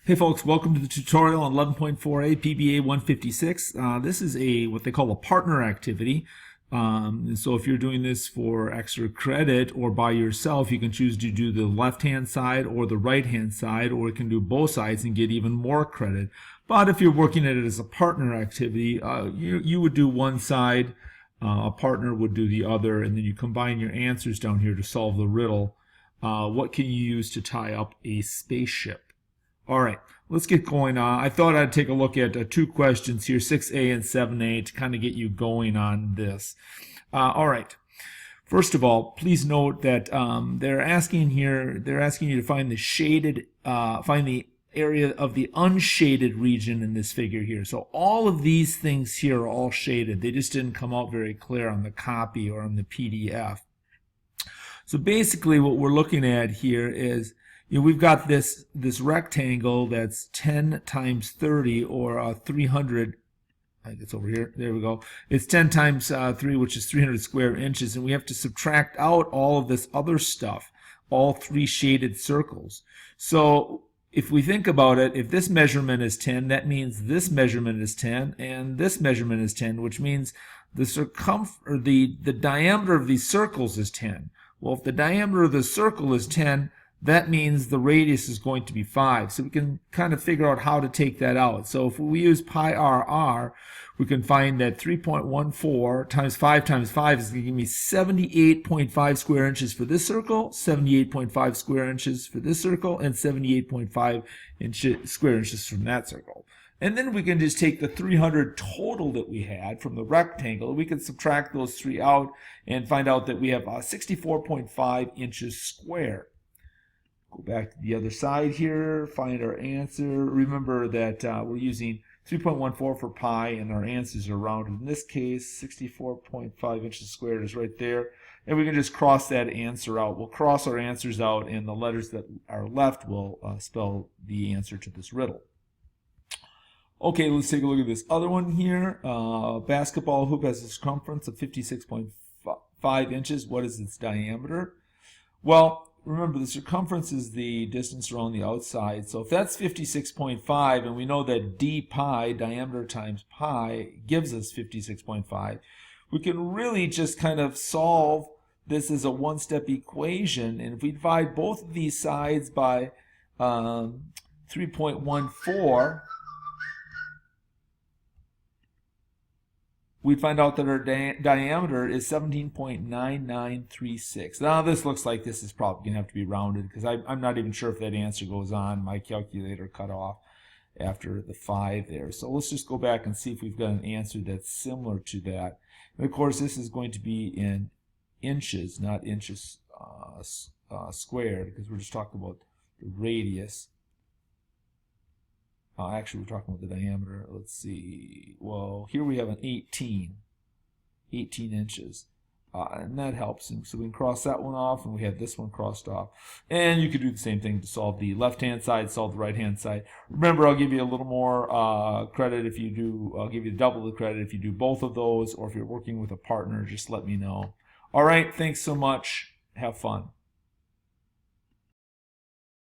Hey folks, welcome to the tutorial on 11.4a PBA 156. This is what they call a partner activity. And so if you're doing this for extra credit or by yourself, you can choose to do the left-hand side or the right-hand side, or you can do both sides and get even more credit. But if you're working at it as a partner activity, you would do one side, a partner would do the other, and then you combine your answers down here to solve the riddle. What can you use to tie up a spaceship? All right, let's get going. I thought I'd take a look at two questions here, 6a and 7a, to kind of get you going on this. All right. First of all, please note that they're asking you to find the shaded, find the area of the unshaded region in this figure here. So all of these things here are all shaded. They just didn't come out very clear on the copy or on the PDF. So basically what we're looking at here is, we've got this rectangle that's 10 times 30, or 300. I think it's over here. There we go. It's 10 times 3, which is 300 square inches, and we have to subtract out all of this other stuff, all three shaded circles. So if we think about it, if this measurement is 10, that means this measurement is 10, and this measurement is 10, which means the diameter of these circles is 10. Well, if the diameter of the circle is 10, that means the radius is going to be 5. So we can kind of figure out how to take that out. So if we use pi r, we can find that 3.14 times 5 times 5 is going to give me 78.5 square inches for this circle, 78.5 square inches for this circle, and 78.5 square inches from that circle. And then we can just take the 300 total that we had from the rectangle. We can subtract those three out and find out that we have 64.5 inches square. Go back to the other side here, find our answer. Remember that we're using 3.14 for pi, and our answers are rounded. In this case, 64.5 inches squared is right there. And we can just cross that answer out. We'll cross our answers out, and the letters that are left will spell the answer to this riddle. Okay, let's take a look at this other one here. Basketball hoop has a circumference of 56.5 inches. What is its diameter? Well, remember, the circumference is the distance around the outside. So if that's 56.5, and we know that d pi, diameter times pi, gives us 56.5, we can really just kind of solve this as a one-step equation. And if we divide both of these sides by 3.14, we'd find out that our diameter is 17.9936. Now this looks like this is probably going to have to be rounded, because I'm not even sure if that answer goes on. My calculator cut off after the 5 there. So let's just go back and see if we've got an answer that's similar to that. And of course this is going to be in inches, not inches squared, because we're just talking about the radius. Actually, we're talking about the diameter. Let's see. Well, here we have an 18 inches. And that helps. And so we can cross that one off, and we have this one crossed off. And you could do the same thing to solve the left-hand side, solve the right-hand side. Remember, I'll give you a little more credit if you do. I'll give you double the credit if you do both of those, or if you're working with a partner, just let me know. All right, thanks so much. Have fun.